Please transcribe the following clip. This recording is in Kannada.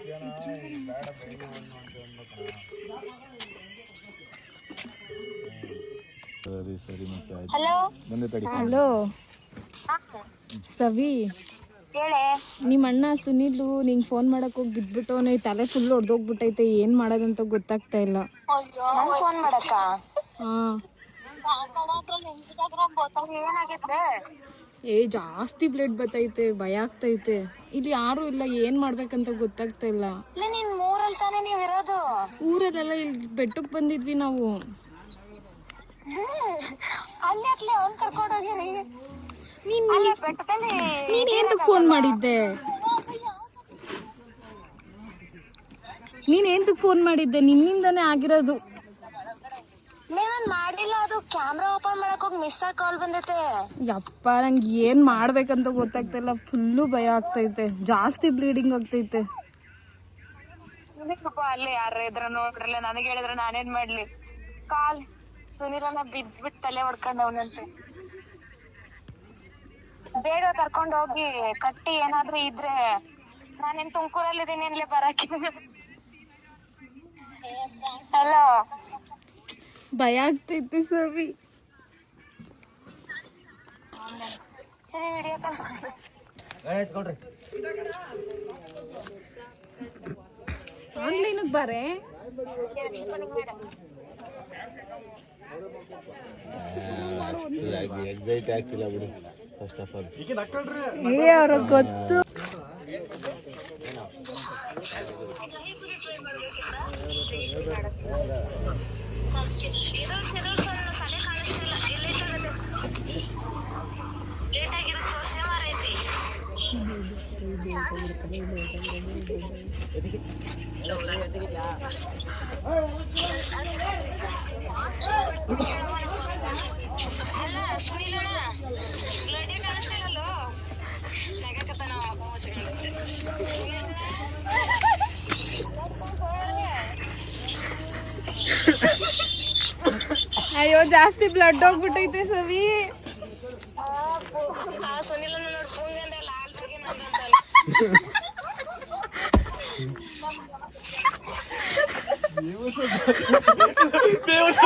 ಸರಿ ಮತ್ತೆ ಆಯ್ತು. ಹಲೋ ಬಂದೆ ತಡಿ. ಹಲೋ ಸವಿ, ಹೇಳೆ. ನಿಮ್ಮ ಅಣ್ಣ ಸುನೀಲು ನಿಂಗೆ ಫೋನ್ ಮಾಡಕ್ ಹೋಗಿ ಬಿದ್ಬಿಟ್ಟವನೆ, ತಲೆ ಫುಲ್ ಹೊಡೆದೋಗ್ಬಿಟ್ಟೈತೆ. ಏನು ಮಾಡೋದಂತ ಗೊತ್ತಾಗ್ತಾ ಇಲ್ಲ. ನಂಗ್ ಫೋನ್ ಮಾಡಕ್ಕ? ಹಾಂ, ಏನಾಗಿದ್ರೆ? ಜಾಸ್ತಿ ಬ್ಲಡ್ ಬರ್ತೈತೆ, ಭಯ ಆಗ್ತೈತೆ. ಇಲ್ಲಿ ಯಾರು ಇಲ್ಲ, ಏನು ಮಾಡ್ಬೇಕಂತ ಗೊತ್ತಾಗ್ತಾ ಇಲ್ಲ. ನಿನ್ ಮೂರಲ್ಲಿ ತಾನೇ ನೀವ್ ಇರೋದು? ಊರಲ್ಲೆಲ್ಲ ಇಲ್ಲಿ ಬೆಟ್ಟಕ್ಕೆ ಬಂದಿದ್ವಿ ನಾವು. ಅಲ್ಲಿ ಅವ್ನ್ ಕರ್ಕೊಂಡೋಗಿರಿ. ನೀನ್ ಎಂತಕ್ಕೆ ಫೋನ್ ಮಾಡಿದ್ದೆ? ನೀನ್ ಎಂತಕ್ಕೆ ಫೋನ್ ಮಾಡಿದ್ದೆ? ನಿನ್ನಿಂದಾನೇ ಆಗಿರೋದು. ನಾನ್ ಮಾಡಿಲ್ಲ, ಅದು ಕ್ಯಾಮ್ರಾ ಓಪನ್ ಮಾಡಕ್ ಹೋಗಿ ಮಿಸ್ ಆಗಿ ಕಾಲ್ ಬಂದೈತೆ. ಯಪ್ಪ, ನಂಗೆ ಏನ್ ಮಾಡ್ಬೇಕಂತ ಗೊತ್ತಾಗ್ತಾ ಇಲ್ಲ. ಫುಲ್ಲು ಭಯ ಆಗ್ತೈತೆ, ಜಾಸ್ತಿ ಬ್ಲೀಡಿಂಗ್ ಆಗ್ತೈತೆ. ಅಲ್ಲಿ ಯಾರ ಇದ್ರ ನೋಡ್ರಲ್ಲ, ನನಗೆ ಹೇಳಿದ್ರೆ ನಾನೇನ್ ಮಾಡ್ಲಿ? ಕಾಲ್ ಸುನಿಲನ ಬಿದ್ಬಿಟ್ಟು ತಲೆ ಹೊಡ್ಕೊಂಡವನಂತೆ. ಬೇಗ ಕರ್ಕೊಂಡ್ ಹೋಗಿ ಕಟ್ಟಿ, ಏನಾದ್ರೂ ಇದ್ರೆ. ನಾನೇನ್ ತುಮಕೂರಲ್ಲಿದ್ದೀನಿ, ಇಲ್ಲೇ ಬರಕ್ಕೆ. ಹಲೋ, ಭಯ ಆಗ್ತೈತೆ ಸವಿ. ಆನ್ಲೈನ್ ಬಾರೆ. ಎಕ್ಸೈಟ್ ಆಗ್ತಿಲ್ಲ ಬಿಡು. ಫಸ್ಟ್ ಆಫ್ ಆಲ್ ಅವ್ರಿಗೆ ಗೊತ್ತು. ಅಯ್ಯೋ, ಜಾಸ್ತಿ ಬ್ಲಡ್ ಹೋಗ್ಬಿಟ್ಟೈತೆ ಸವಿ. ಸುನಿಲನ ನೋಡಿ ಭೂಮಿ ಬೇವಸ